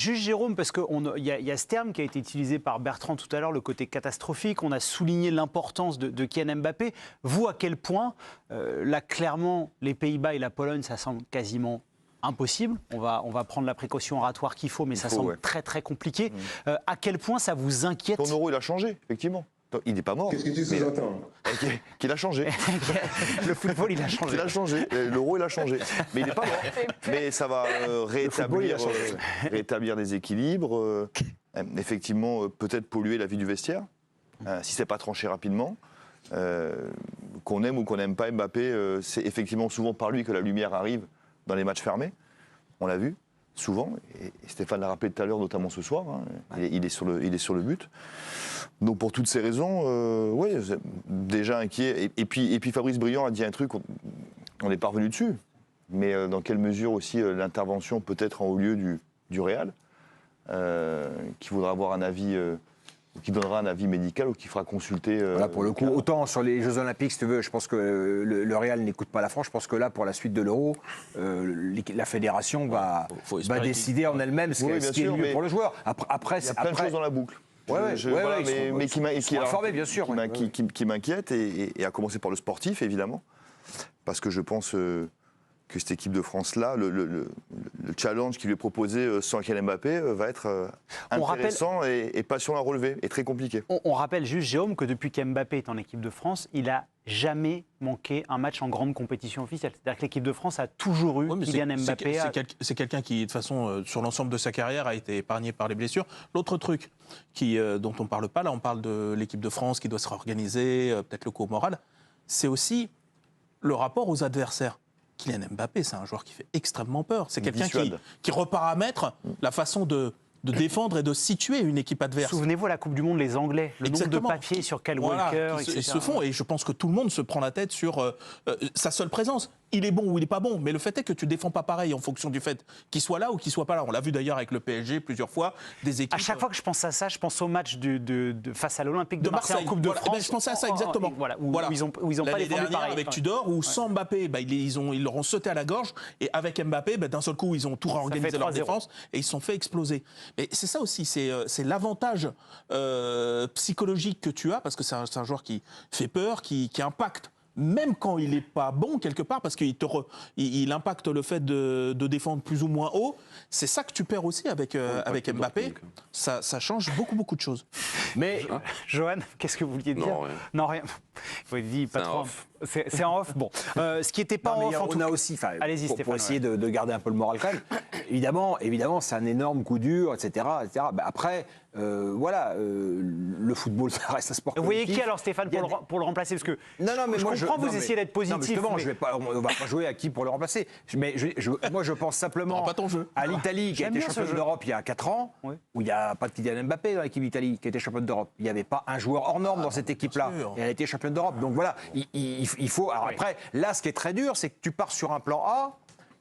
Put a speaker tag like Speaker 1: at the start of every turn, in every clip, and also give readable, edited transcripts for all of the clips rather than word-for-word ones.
Speaker 1: Juste Jérôme, parce qu'il y a ce terme qui a été utilisé par Bertrand tout à l'heure, le côté catastrophique. On a souligné l'importance de Kylian Mbappé. Vous, à quel point, là, clairement, les Pays-Bas et la Pologne, ça semble quasiment impossible. On va prendre la précaution oratoire qu'il faut, mais ça semble très, très compliqué. À quel point ça vous inquiète?
Speaker 2: Ton euro, il a changé, effectivement. Il n'est pas mort.
Speaker 3: Qu'est-ce que tu sous-entends?
Speaker 2: Qu'il a changé.
Speaker 1: Le football, il a changé.
Speaker 2: Il a changé. L'euro, il a changé. Mais il n'est pas mort. Mais ça va rétablir des équilibres. Effectivement, peut-être polluer la vie du vestiaire, si ce n'est pas tranché rapidement. Qu'on aime ou qu'on n'aime pas Mbappé, c'est effectivement souvent par lui que la lumière arrive dans les matchs fermés. On l'a vu, souvent. Et Stéphane l'a rappelé tout à l'heure, notamment ce soir. Il est sur le but. Donc pour toutes ces raisons, oui, déjà inquiet. Et puis Fabrice Briand a dit un truc, on n'est pas revenu dessus. Mais dans quelle mesure aussi l'intervention peut-être en haut lieu du Real, qui voudra avoir un avis, qui donnera un avis médical ou qui fera consulter.
Speaker 4: Là, pour le coup, autant sur les Jeux Olympiques, si tu veux, je pense que le Real n'écoute pas la France. Je pense que là, pour la suite de l'Euro, la fédération va décider en elle-même ce qui est le mieux pour le joueur.
Speaker 2: Il y a plein de choses dans la boucle. Mais qui m'inquiète, et à commencer par le sportif, évidemment, parce que je pense que cette équipe de France-là, le challenge qui lui est proposé sans Kylian Mbappé va être intéressant et passionnant à relever, et très compliqué.
Speaker 1: On rappelle juste, Jérôme, que depuis qu'Mbappé est en équipe de France, il n'a jamais manqué un match en grande compétition officielle. C'est-à-dire que l'équipe de France a toujours eu Kylian Mbappé.
Speaker 5: C'est quelqu'un qui, de toute façon, sur l'ensemble de sa carrière, a été épargné par les blessures. L'autre truc dont on ne parle pas, là, on parle de l'équipe de France qui doit se réorganiser, peut-être le coup moral, c'est aussi le rapport aux adversaires. Kylian Mbappé, c'est un joueur qui fait extrêmement peur. C'est quelqu'un qui reparamètre la façon de défendre et de situer une équipe adverse.
Speaker 1: Souvenez-vous, à la Coupe du Monde, les Anglais, le nombre de papiers sur Kyle Walker, etc.
Speaker 5: Ils se font, et je pense que tout le monde se prend la tête sur sa seule présence. Il est bon ou il n'est pas bon, mais le fait est que tu ne défends pas pareil en fonction du fait qu'il soit là ou qu'il ne soit pas là. On l'a vu d'ailleurs avec le PSG plusieurs fois, des équipes...
Speaker 1: À chaque fois que je pense à ça, je pense au match face à l'Olympique de Marseille en Coupe de France.
Speaker 5: Je pensais à ça exactement.
Speaker 1: Où ils n'ont pas défendu pareil.
Speaker 5: Avec Tudor, où sans Mbappé, ils leur ont sauté à la gorge, et avec Mbappé, d'un seul coup, ils ont tout réorganisé leur défense, et ils se sont fait exploser. Et c'est ça aussi, c'est l'avantage psychologique que tu as, parce que c'est un joueur qui fait peur, qui impacte, même quand il n'est pas bon quelque part, parce qu'il impacte le fait de défendre plus ou moins haut. C'est ça que tu perds aussi avec Mbappé. Ça change beaucoup de choses.
Speaker 1: Mais, Johan, qu'est-ce que vous vouliez dire? Non, rien. Il dit pas trop. C'est en off. Bon, ce qui n'était pas en off.
Speaker 4: On a aussi,
Speaker 1: allez-y, Stéphane,
Speaker 4: pour essayer de garder un peu le moral quand même. Évidemment, c'est un énorme coup dur, etc. Après, le football, ça reste un sport collectif.
Speaker 1: Vous voyez qui alors, Stéphane, pour le remplacer? Parce que je comprends, vous essayez d'être positif.
Speaker 4: On ne va pas jouer à qui pour le remplacer. Mais moi, je pense simplement à l'Italie, qui a été championne d'Europe il y a 4 ans, où il n'y a pas de Kylian Mbappé dans l'équipe d'Italie, qui a été championne d'Europe. Il n'y avait pas un joueur hors norme dans cette équipe-là. Et elle a été championne d'Europe. Donc voilà, il faut... Alors après, là, ce qui est très dur, c'est que tu pars sur un plan A,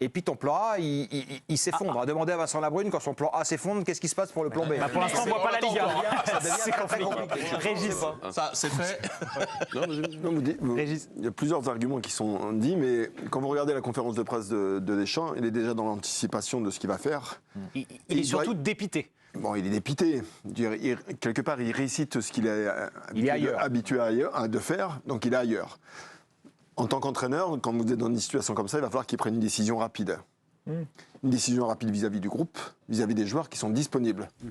Speaker 4: et puis ton plan A, il s'effondre. À demander à Vincent Labrune, quand son plan A s'effondre, qu'est-ce qui se passe pour le plan B?
Speaker 1: Pour l'instant, on ne voit pas la Liga.
Speaker 4: C'est compliqué.
Speaker 1: Régis.
Speaker 5: Ça, c'est fait.
Speaker 3: Régis. Il y a plusieurs arguments qui sont dits, mais quand vous regardez la conférence de presse de Deschamps, il est déjà dans l'anticipation de ce qu'il va faire.
Speaker 1: Il est surtout dépité.
Speaker 3: Bon, il est dépité. Quelque part, il récite ce qu'il est habitué de faire, donc il est ailleurs. En tant qu'entraîneur, quand vous êtes dans une situation comme ça, il va falloir qu'il prenne une décision rapide. Une décision rapide vis-à-vis du groupe, vis-à-vis des joueurs qui sont disponibles. Je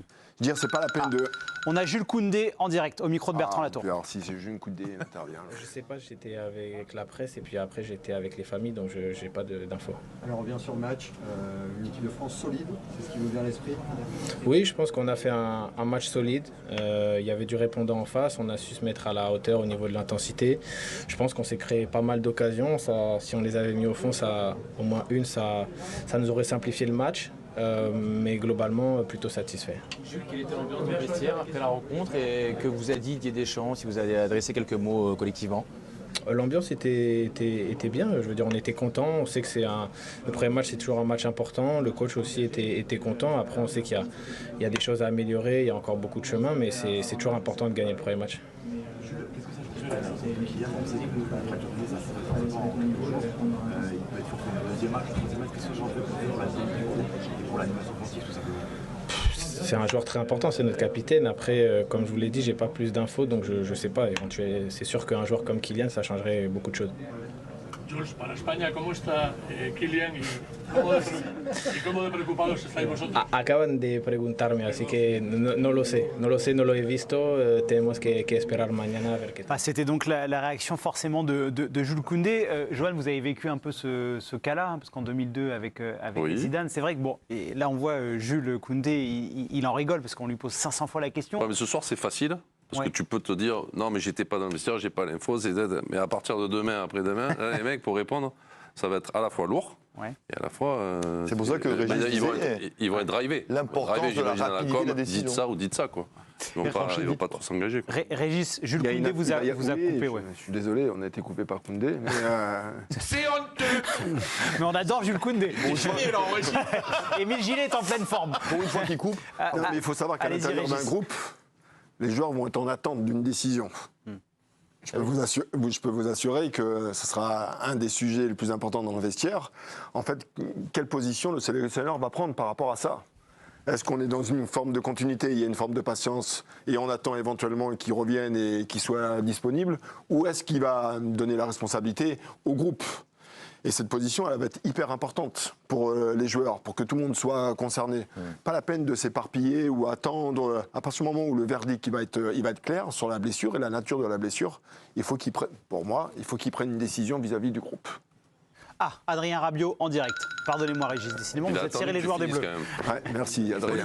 Speaker 3: veux dire, c'est pas la peine de...
Speaker 1: On a Jules Koundé en direct, au micro de Bertrand Latour.
Speaker 3: Alors, si c'est Jules Koundé, il intervient.
Speaker 6: Je sais pas, j'étais avec la presse et puis après j'étais avec les familles, donc je n'ai pas d'infos.
Speaker 7: Alors, on revient sur le match. Une équipe de France solide, c'est ce qui vous vient à l'esprit?
Speaker 6: Oui, je pense qu'on a fait un match solide. Il y avait du répondant en face, on a su se mettre à la hauteur au niveau de l'intensité. Je pense qu'on s'est créé pas mal d'occasions. Si on les avait mis au fond, au moins une, ça nous aurait simplifié le match. Mais globalement, plutôt satisfait.
Speaker 8: Jules, quelle était l'ambiance du vestiaire après la rencontre et que vous a dit Didier Deschamps, si vous avez adressé quelques mots collectivement?
Speaker 6: L'ambiance était bien, je veux dire, on était contents. On sait que le premier match, c'est toujours un match important. Le coach aussi était content. Après, on sait qu'il y a des choses à améliorer, il y a encore beaucoup de chemin, mais c'est toujours important de gagner le premier match. c'est un joueur très important, c'est notre capitaine. Après, comme je vous l'ai dit, j'ai pas plus d'infos, donc je ne sais pas. C'est sûr qu'un joueur comme Kylian, ça changerait beaucoup de choses.
Speaker 9: Jules, para España, ¿cómo está Kylian y cómo de preocupados estáis vosotros?
Speaker 6: Acaban de preguntarme, así que no lo sé. No lo sé, no lo he visto. Tenemos que esperar mañana a ver qué tal.
Speaker 1: C'était donc la réaction forcément de Jules Koundé. Johan, vous avez vécu un peu ce cas-là, hein, parce qu'en 2002 avec Zidane, c'est vrai que bon, et là on voit Jules Koundé, il en rigole parce qu'on lui pose 500 fois la question.
Speaker 10: Ouais, mais ce soir c'est facile. Parce que tu peux te dire, non mais j'étais pas dans le vestiaire, j'ai pas l'info, mais à partir de demain, après-demain, là, les mecs, pour répondre, ça va être à la fois lourd, et à la fois...
Speaker 2: c'est pour ça que Régis
Speaker 10: ils vont être drivés.
Speaker 2: L'importance de la rapidité de la décision.
Speaker 10: Dites ça ou dites ça, quoi. Ils vont pas trop s'engager.
Speaker 1: Régis, Jules Koundé vous a coupé.
Speaker 3: Je suis désolé, on a été coupé par Koundé. Mais
Speaker 9: C'est honteux.
Speaker 1: Mais on adore Jules Koundé. Émile Gillet est en pleine forme.
Speaker 2: Pour une fois qu'il coupe.
Speaker 3: non, mais il faut savoir qu'à l'intérieur d'un groupe, les joueurs vont être en attente d'une décision. Je peux vous assurer que ce sera un des sujets les plus importants dans le vestiaire. En fait, quelle position le sélectionneur va prendre par rapport à ça ? Est-ce qu'on est dans une forme de continuité, il y a une forme de patience et on attend éventuellement qu'ils reviennent et qu'ils soient disponibles ? Ou est-ce qu'il va donner la responsabilité au groupe ? Et cette position, elle va être hyper importante pour les joueurs, pour que tout le monde soit concerné. Pas la peine de s'éparpiller ou attendre. À partir du moment où le verdict il va être clair sur la blessure et la nature de la blessure, pour moi, il faut qu'il prenne une décision vis-à-vis du groupe.
Speaker 1: Ah, Adrien Rabiot en direct. Pardonnez-moi Régis, décidément, vous êtes tiré les joueurs des Bleus.
Speaker 3: Ouais, merci Adrien.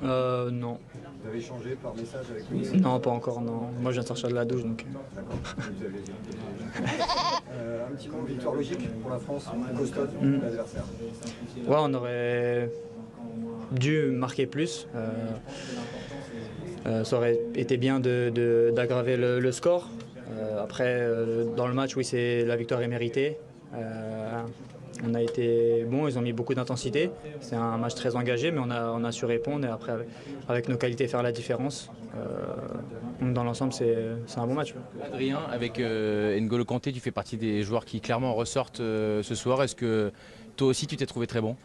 Speaker 7: Vous
Speaker 11: Non.
Speaker 7: avez échangé par message avec lui?
Speaker 11: Non, pas encore, non. Moi, je viens de sortir de la douche, donc...
Speaker 7: Un petit mot, victoire logique pour la France, costaud l'adversaire.
Speaker 11: Ouais, on aurait dû marquer plus. Ça aurait été bien d'aggraver le score. Après, dans le match, oui, la victoire est méritée. On a été bons, ils ont mis beaucoup d'intensité. C'est un match très engagé, mais on a su répondre et après, avec nos qualités, faire la différence. Dans l'ensemble, c'est un bon match.
Speaker 8: Adrien, avec N'Golo Kanté, tu fais partie des joueurs qui clairement ressortent ce soir. Est-ce que toi aussi, tu t'es trouvé très bon ?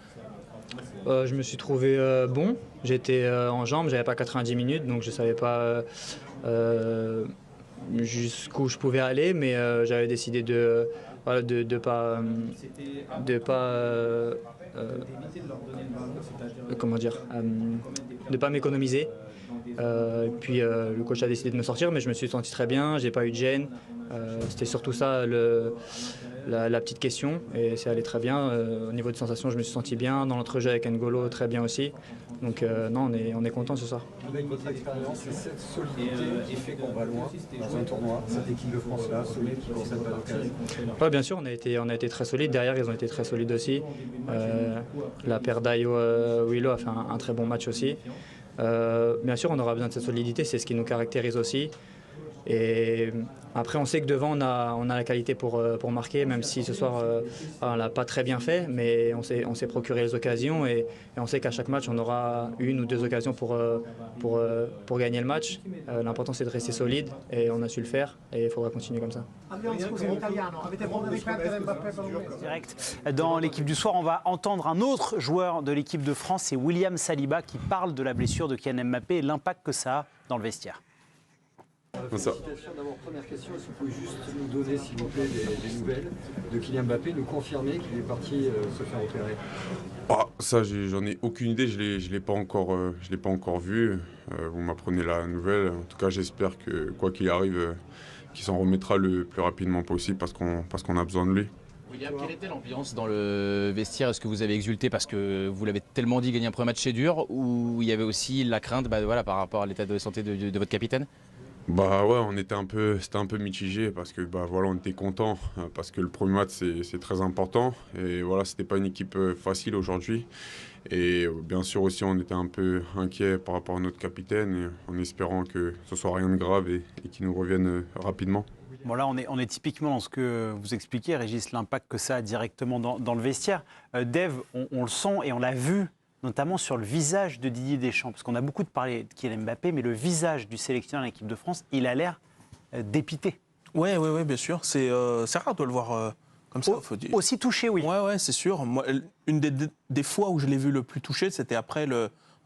Speaker 11: Je me suis trouvé bon. J'étais en jambes, j'avais pas 90 minutes, donc je savais pas jusqu'où je pouvais aller, mais j'avais décidé de pas m'économiser. Puis le coach a décidé de me sortir, mais je me suis senti très bien, j'ai pas eu de gêne. C'était surtout ça la petite question, et c'est allé très bien. Au niveau de sensations, je me suis senti bien. Dans l'entrejeu avec N'Golo, très bien aussi. Donc non, on est content ce soir.
Speaker 7: Avec votre expérience et cette solidité qui fait qu'on va loin dans un tournoi, cette équipe de France-là, solide, qui concède pas d'occasion.
Speaker 11: Ouais, bien sûr, on a été très solides. Derrière, ils ont été très solides aussi. La paire Dayo-Willow a fait un très bon match aussi. Bien sûr, on aura besoin de cette solidité, c'est ce qui nous caractérise aussi. Et après, on sait que devant, on a la qualité pour marquer, même si ce soir, on ne l'a pas très bien fait, mais on s'est procuré les occasions et on sait qu'à chaque match, on aura une ou deux occasions pour gagner le match. L'important, c'est de rester solide et on a su le faire et il faudra continuer comme ça.
Speaker 1: Direct. Dans l'équipe du soir, on va entendre un autre joueur de l'équipe de France, c'est William Saliba, qui parle de la blessure de Kylian Mbappé et l'impact que ça a dans le vestiaire.
Speaker 7: Félicitations. D'abord, première question, est-ce que vous pouvez juste nous donner, s'il vous plaît, des nouvelles de Kylian Mbappé, nous confirmer qu'il est parti se faire opérer?
Speaker 12: Ça, j'en ai aucune idée, je l'ai pas encore vu. Vous m'apprenez la nouvelle. En tout cas, j'espère que, quoi qu'il arrive, qu'il s'en remettra le plus rapidement possible parce qu'on a besoin de lui.
Speaker 8: William, quelle était l'ambiance dans le vestiaire? Est-ce que vous avez exulté parce que vous l'avez tellement dit, gagner un premier match c'est dur, ou il y avait aussi la crainte par rapport à l'état de santé de votre capitaine?
Speaker 12: C'était un peu mitigé parce que on était content parce que le premier match c'est très important et voilà, c'était pas une équipe facile aujourd'hui et bien sûr aussi on était un peu inquiet par rapport à notre capitaine en espérant que ce soit rien de grave et qu'il nous revienne rapidement.
Speaker 1: Bon là, on est typiquement dans ce que vous expliquez, Régis, l'impact que ça a directement dans le vestiaire. Dave, on le sent et on l'a vu notamment sur le visage de Didier Deschamps, parce qu'on a beaucoup parlé de Kylian Mbappé, mais le visage du sélectionneur de l'équipe de France, il a l'air dépité.
Speaker 5: Oui, bien sûr. C'est rare de le voir comme ça.
Speaker 1: Aussi touché, oui.
Speaker 5: Oui, c'est sûr. Moi, une des fois où je l'ai vu le plus touché, c'était après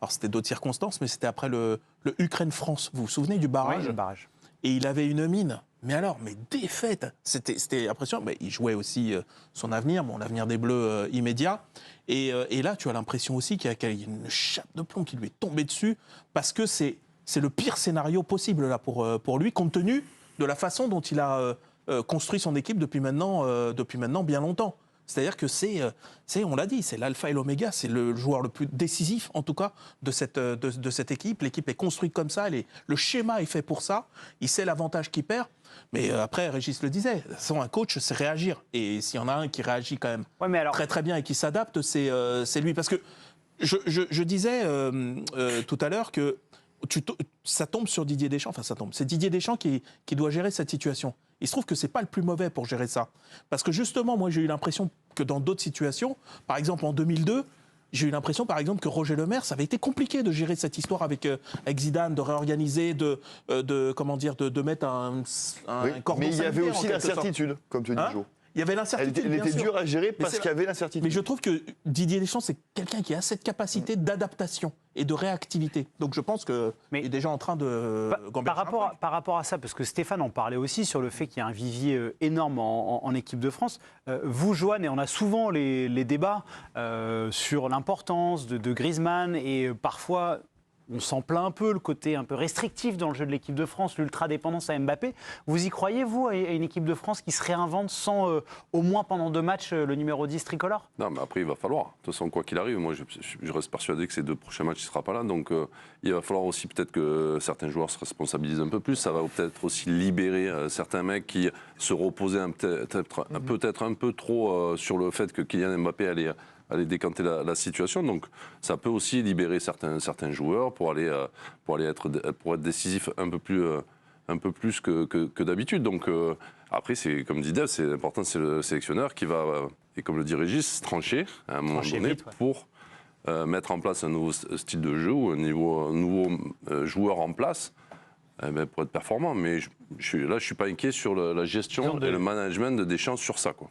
Speaker 5: Alors c'était d'autres circonstances, mais c'était après le Ukraine-France. Vous vous souvenez du barrage?
Speaker 1: Oui, le barrage.
Speaker 5: Et il avait une mine. Mais défaite. C'était impressionnant. Mais il jouait aussi son avenir, l'avenir des Bleus immédiat. Et là, tu as l'impression aussi qu'il y a une chape de plomb qui lui est tombée dessus, parce que c'est le pire scénario possible là pour lui, compte tenu de la façon dont il a construit son équipe depuis maintenant bien longtemps. C'est-à-dire que on l'a dit, c'est l'alpha et l'oméga, c'est le joueur le plus décisif, en tout cas, de cette équipe. L'équipe est construite comme ça, le schéma est fait pour ça, il sait l'avantage qu'il perd. Mais après, Régis le disait, sans un coach, c'est réagir. Et s'il y en a un qui réagit quand même très très bien et qui s'adapte, c'est lui. Parce que je disais tout à l'heure que ça tombe sur Didier Deschamps, c'est Didier Deschamps qui doit gérer cette situation. Il se trouve que c'est pas le plus mauvais pour gérer ça. Parce que justement, moi j'ai eu l'impression que dans d'autres situations, par exemple en 2002, j'ai eu l'impression par exemple que Roger Lemaire, ça avait été compliqué de gérer cette histoire avec Zidane, de réorganiser, de mettre un cordon sanitaire.
Speaker 2: Mais il y avait aussi l'incertitude, comme tu dis, Jo.
Speaker 5: Il y avait l'incertitude.
Speaker 2: Elle était dure à gérer parce qu'il y avait l'incertitude.
Speaker 5: Mais je trouve que Didier Deschamps, c'est quelqu'un qui a cette capacité d'adaptation et de réactivité. Donc je pense qu'il est déjà en train de...
Speaker 1: Par rapport à ça, parce que Stéphane en parlait aussi sur le fait qu'il y a un vivier énorme en équipe de France. Vous, Johan, et on a souvent les débats sur l'importance de Griezmann et parfois... On s'en plaint un peu, le côté un peu restrictif dans le jeu de l'équipe de France, l'ultra-dépendance à Mbappé. Vous y croyez, vous, à une équipe de France qui se réinvente sans, au moins pendant 2 matchs, le numéro 10 tricolore?
Speaker 10: Non, mais après, il va falloir. De toute façon, quoi qu'il arrive, moi, je reste persuadé que ces 2 prochains matchs, il ne sera pas là. Donc, il va falloir aussi peut-être que certains joueurs se responsabilisent un peu plus. Ça va peut-être aussi libérer certains mecs qui se reposaient peut-être un peu trop sur le fait que Kylian Mbappé allait décanter la situation. Donc ça peut aussi libérer certains joueurs pour être décisif un peu plus que d'habitude. Donc après, c'est comme dit Dave, c'est important, c'est le sélectionneur qui va, et comme le dit Régis, trancher à un moment donné pour mettre en place un nouveau style de jeu ou un nouveau joueur en place. Pour être performant, mais là je suis pas inquiet sur la gestion et le management de Deschamps sur ça, quoi.